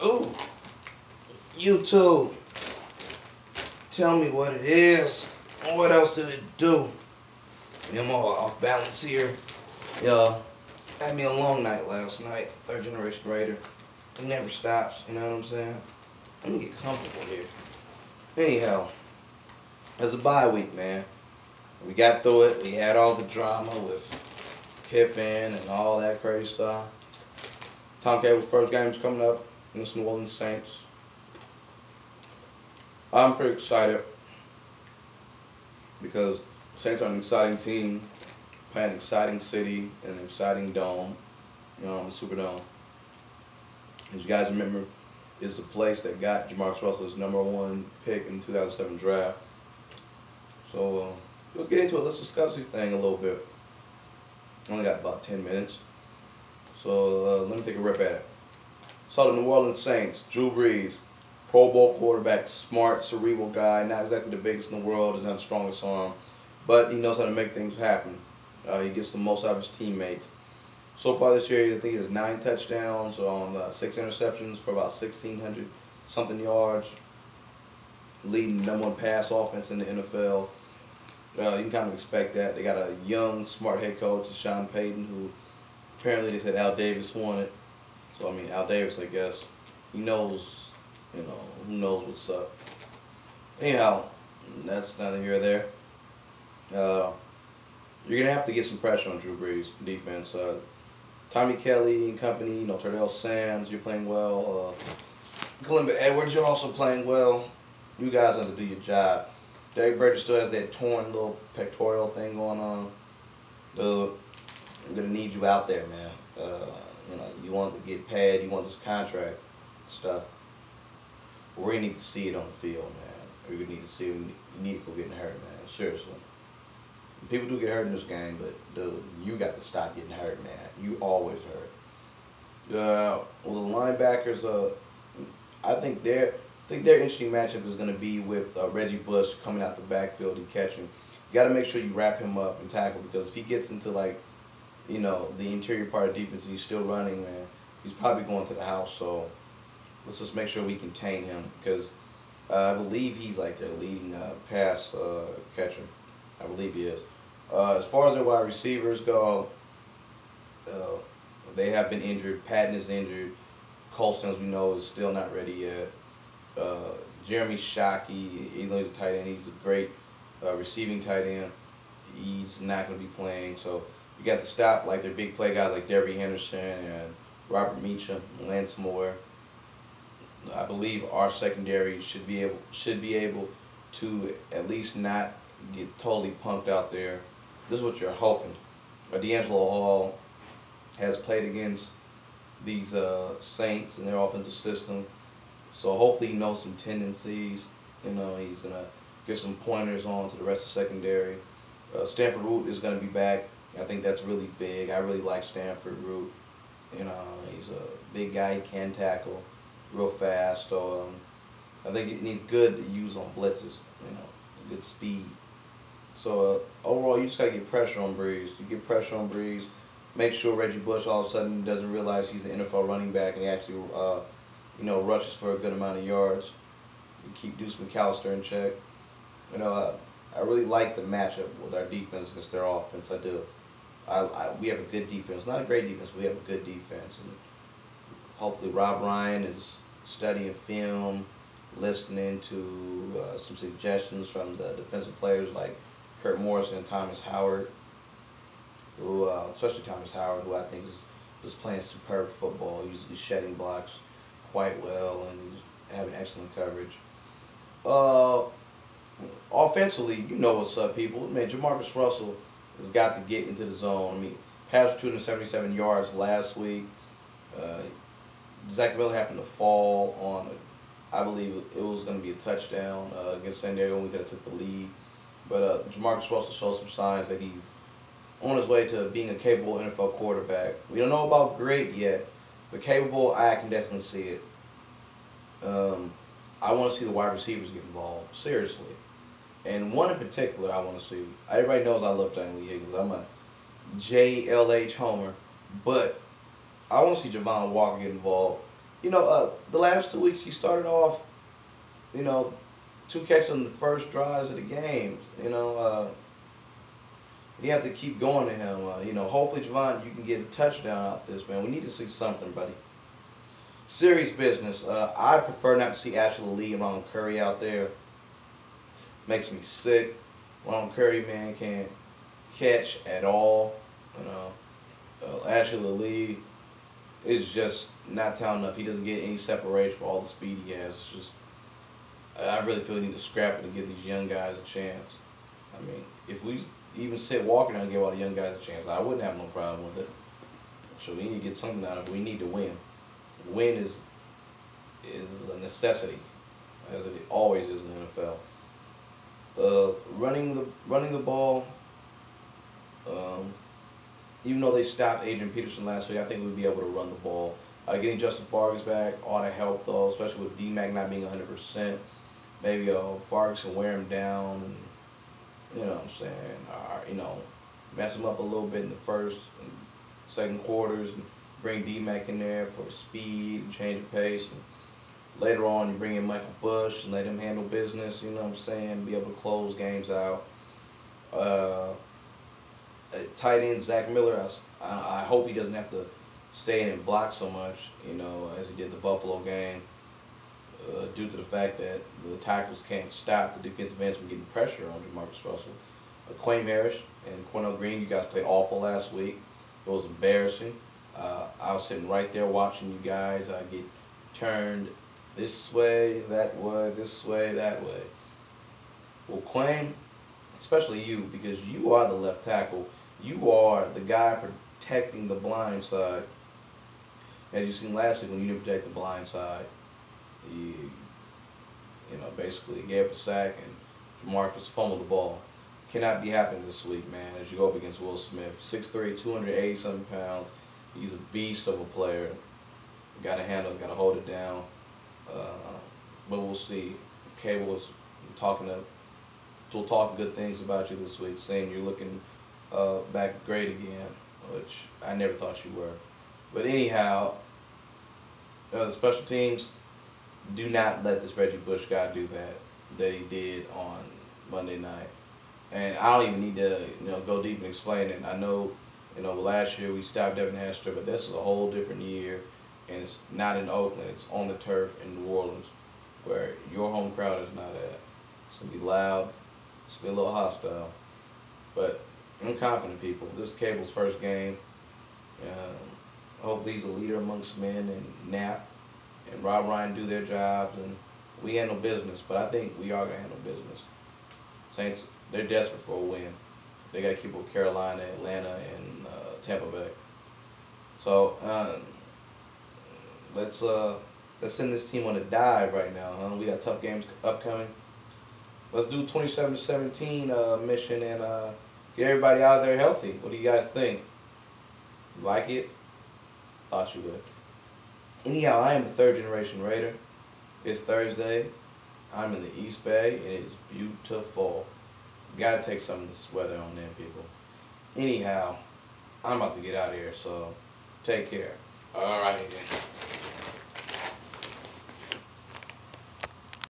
Ooh, YouTube, tell me what it is. What else did it do? I'm all off balance here. Yo, had me a long night last night. Third generation Raider. It never stops, you know what I'm saying? Let me get comfortable here. Anyhow, it was a bye week, man. We got through it. We had all the drama with Kiffin and all that crazy stuff. Tom Cable's first game's coming up against New Orleans Saints. I'm pretty excited because Saints are an exciting team, playing an exciting city in an exciting dome, the Superdome. As you guys remember, is the place that got Jamarcus Russell his #1 pick in the 2007 draft. So let's get into it. Let's discuss this thing a little bit. Only got about 10 minutes. So let me take a rip at it. So the New Orleans Saints, Drew Brees, Pro Bowl quarterback, smart, cerebral guy, not exactly the biggest in the world, is not the strongest arm, but he knows how to make things happen. He gets the most out of his teammates. So far this year, I think he has 9 touchdowns on 6 interceptions for about 1,600 something yards, leading the #1 pass offense in the NFL. You can kind of expect that. They got a young, smart head coach, Sean Payton, who apparently they said Al Davis wanted. So, I mean, Al Davis, I guess, he knows, who knows what's up. Anyhow, that's neither here or there. You're going to have to get some pressure on Drew Brees' defense. Tommy Kelly and company, Tardell Sands, you're playing well. Kalimba Edwards, you're also playing well. You guys have to do your job. Derek Burgess still has that torn little pectoral thing going on. Dude, I'm going to need you out there, man. You want to get paid, you want this contract stuff. But we're going to need to see it on the field, man. We're going to need to see it. You need to go getting hurt, man. Seriously. People do get hurt in this game, but dude, you got to stop getting hurt, man. You always hurt. Well, the linebackers, I think their interesting matchup is going to be with Reggie Bush coming out the backfield and catching. You got to make sure you wrap him up and tackle, because if he gets into the interior part of defense and he's still running, man, he's probably going to the house. So let's just make sure we contain him, because I believe he's like their leading pass catcher. I believe he is. As far as their wide receivers go, they have been injured. Patton is injured. Colston, as we know, is still not ready yet. Jeremy Shockey, even though he's a tight end, he's a great receiving tight end. He's not going to be playing. So you got to stop their big play guys like Devery Henderson and Robert Meacham, Lance Moore. I believe our secondary should be able to at least not get totally punked out there. This is what you're hoping. D'Angelo Hall has played against these Saints and their offensive system, so hopefully he knows some tendencies. He's gonna give some pointers on to the rest of the secondary. Stanford Root is gonna be back. I think that's really big. I really like Stanford Root. He's a big guy. He can tackle real fast. So I think he's good to use on blitzes. Good speed. So overall, you just gotta get pressure on Brees. You get pressure on Brees. Make sure Reggie Bush all of a sudden doesn't realize he's an NFL running back and he actually, rushes for a good amount of yards. You keep Deuce McAllister in check. I really like the matchup with our defense against their offense. I do. We have a good defense. Not a great defense, but we have a good defense. And hopefully Rob Ryan is studying film, listening to some suggestions from the defensive players like Kurt Morrison and Thomas Howard, who, especially Thomas Howard, who I think is just playing superb football. He's shedding blocks quite well, and he's having excellent coverage. Offensively, you know what's up, people. Man, Jamarcus Russell has got to get into the zone. I mean, passed for 277 yards last week. Zach Miller happened to fall on, I believe it was going to be a touchdown against San Diego. We could have took the lead. But Jamarcus Russell shows some signs that he's on his way to being a capable NFL quarterback. We don't know about great yet, but capable, I can definitely see it. I want to see the wide receivers get involved, seriously. And one in particular I want to see. Everybody knows I love Daniel Higgins. I'm a JLH homer. But I want to see Javon Walker get involved. The last 2 weeks he started off, you know, 2 catches on the first drives of the game. You have to keep going to him. Hopefully, Javon, you can get a touchdown out this, man. We need to see something, buddy. Serious business. I prefer not to see Ashley Lee and Ronald Curry out there. Makes me sick. Ronald Curry, man, can't catch at all. Ashley Lee is just not talented enough. He doesn't get any separation for all the speed he has. It's just, I really feel we need to scrap it and give these young guys a chance. I mean, if we even sit Walker down and give all the young guys a chance, I wouldn't have no problem with it. So we need to get something out of it. We need to win. Win is a necessity, as it always is in the NFL. Running the ball. Even though they stopped Adrian Peterson last week, I think we'd be able to run the ball. Getting Justin Vargas back ought to help, though, especially with D-Mac not being 100%. Maybe Vargas can wear him down, and, you know what I'm saying, or, mess him up a little bit in the first and second quarters, and bring D-Mac in there for speed and change of pace. And later on, you bring in Michael Bush and let him handle business, you know what I'm saying, be able to close games out. Tight end Zach Miller, I hope he doesn't have to stay in and block so much, as he did the Buffalo game, due to the fact that the tackles can't stop the defensive ends from getting pressure on Jamarcus Russell. Quay Harris and Cornell Green, you guys played awful last week. It was embarrassing. I was sitting right there watching you guys get turned this way, that way, this way, that way. Well, Quay, especially you, because you are the left tackle. You are the guy protecting the blind side. As you seen last week when you didn't protect the blind side, you basically gave up a sack and Jamarcus fumbled the ball. Cannot be happening this week, man, as you go up against Will Smith. 6'3", 280-something pounds. He's a beast of a player. You got to handle it, got to hold it down. But we'll see. Cable was talking good things about you this week, saying you're looking back great again, which I never thought you were. But anyhow, the special teams, do not let this Reggie Bush guy do that he did on Monday night. And I don't even need to go deep and explain it. I know, last year we stopped Devin Hester, but this is a whole different year, and it's not in Oakland. It's on the turf in New Orleans, where your home crowd is not at. It's gonna be loud. It's gonna be a little hostile, but I'm confident, people. This is Cable's first game. Hopefully he's a leader amongst men, and Knapp and Rob Ryan do their jobs, and we handle business. But I think we are going to handle business. Saints, they're desperate for a win. They got to keep with Carolina, Atlanta, and Tampa Bay. So let's send this team on a dive right now. Huh? We got tough games upcoming. Let's do 27-17 mission and get everybody out there healthy. What do you guys think? You like it? Thought you would. Anyhow, I am a third-generation Raider. It's Thursday. I'm in the East Bay, and it is beautiful. You gotta take some of this weather on there, people. Anyhow, I'm about to get out of here, so take care. All right.